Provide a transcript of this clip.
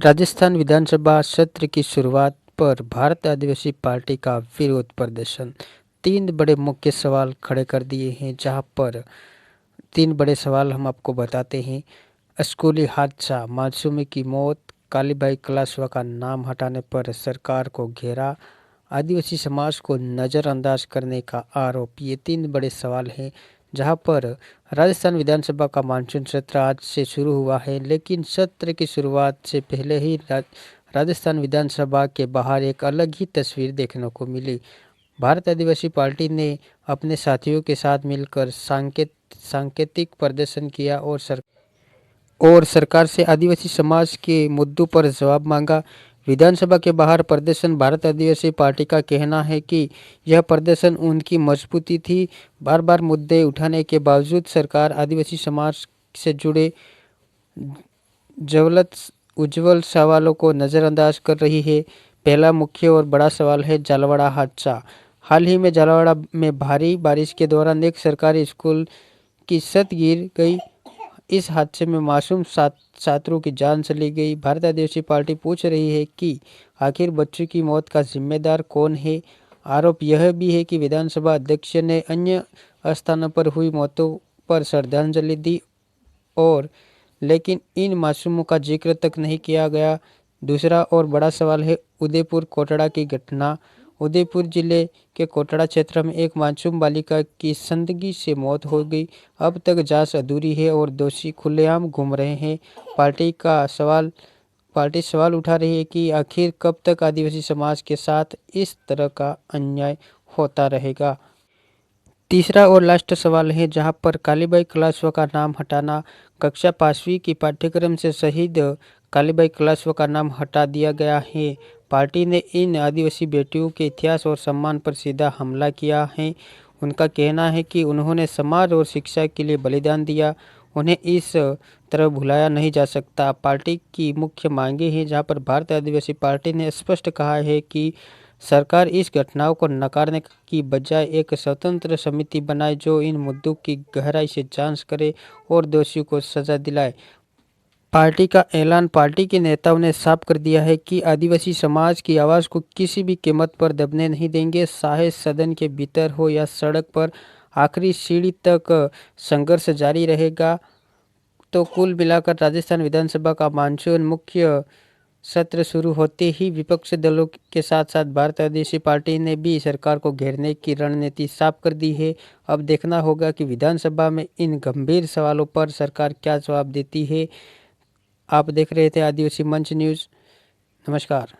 राजस्थान विधानसभा सत्र की शुरुआत पर भारत आदिवासी पार्टी का विरोध प्रदर्शन। तीन बड़े मुख्य सवाल खड़े कर दिए हैं, जहां पर तीन बड़े सवाल हम आपको बताते हैं। स्कूली हादसा, मासूम की मौत, कालीबाई कलासवा का नाम हटाने पर सरकार को घेरा, आदिवासी समाज को नज़रअंदाज करने का आरोप। ये तीन बड़े सवाल हैं, जहां पर राजस्थान विधानसभा का मानसून सत्र आज से शुरू हुआ है, लेकिन सत्र की शुरुआत से पहले ही राजस्थान विधानसभा के बाहर एक अलग ही तस्वीर देखने को मिली। भारत आदिवासी पार्टी ने अपने साथियों के साथ मिलकर सांकेतिक प्रदर्शन किया और सरकार से आदिवासी समाज के मुद्दों पर जवाब मांगा। विधानसभा के बाहर प्रदर्शन। भारत आदिवासी पार्टी का कहना है कि यह प्रदर्शन उनकी मजबूती थी। बार बार मुद्दे उठाने के बावजूद सरकार आदिवासी समाज से जुड़े उज्ज्वल सवालों को नज़रअंदाज कर रही है। पहला मुख्य और बड़ा सवाल है झालवाड़ा हादसा। हाल ही में झालवाड़ा में भारी बारिश के दौरान एक सरकारी स्कूल की छत गिर गई। इस हादसे में मासूम छात्रों की जान चली गई। भारत आदिवासी पार्टी पूछ रही है कि आखिर बच्चों की मौत का जिम्मेदार कौन है। आरोप यह भी है कि विधानसभा अध्यक्ष ने अन्य स्थानों पर हुई मौतों पर श्रद्धांजलि दी और लेकिन इन मासूमों का जिक्र तक नहीं किया गया। दूसरा और बड़ा सवाल है उदयपुर कोटड़ा की घटना। उदयपुर जिले के कोटड़ा क्षेत्र में एक मासूम बालिका की जिंदगी से मौत हो गई। अब तक जांच अधूरी है और दोषी खुलेआम घूम रहे हैं। पार्टी सवाल उठा रही है कि आखिर कब तक आदिवासी समाज के साथ इस तरह का अन्याय होता रहेगा। तीसरा और लास्ट सवाल है, जहां पर कालीबाई कलासवा का नाम हटाना। कक्षा 5वीं की पाठ्यक्रम से शहीद कालीबाई कलासवा का नाम हटा दिया गया है। पार्टी ने इन आदिवासी बेटियों के इतिहास और सम्मान पर सीधा हमला किया है। उनका कहना है कि उन्होंने समाज और शिक्षा के लिए बलिदान दिया, उन्हें इस तरह भुलाया नहीं जा सकता। पार्टी की मुख्य मांगे हैं, जहां पर भारत आदिवासी पार्टी ने स्पष्ट कहा है कि सरकार इस घटनाओं को नकारने की बजाय एक स्वतंत्र समिति बनाए जो इन मुद्दों की गहराई से जांच करे और दोषियों को सजा दिलाए। पार्टी का ऐलान। पार्टी के नेताओं ने साफ कर दिया है कि आदिवासी समाज की आवाज़ को किसी भी कीमत पर दबने नहीं देंगे, चाहे सदन के भीतर हो या सड़क पर। आखिरी सीढ़ी तक संघर्ष जारी रहेगा। तो कुल मिलाकर राजस्थान विधानसभा का मानसून मुख्य सत्र शुरू होते ही विपक्षी दलों के साथ साथ भारत आदिवासी पार्टी ने भी सरकार को घेरने की रणनीति साफ कर दी है। अब देखना होगा कि विधानसभा में इन गंभीर सवालों पर सरकार क्या जवाब देती है। आप देख रहे थे आदिवासी मंच न्यूज़। नमस्कार।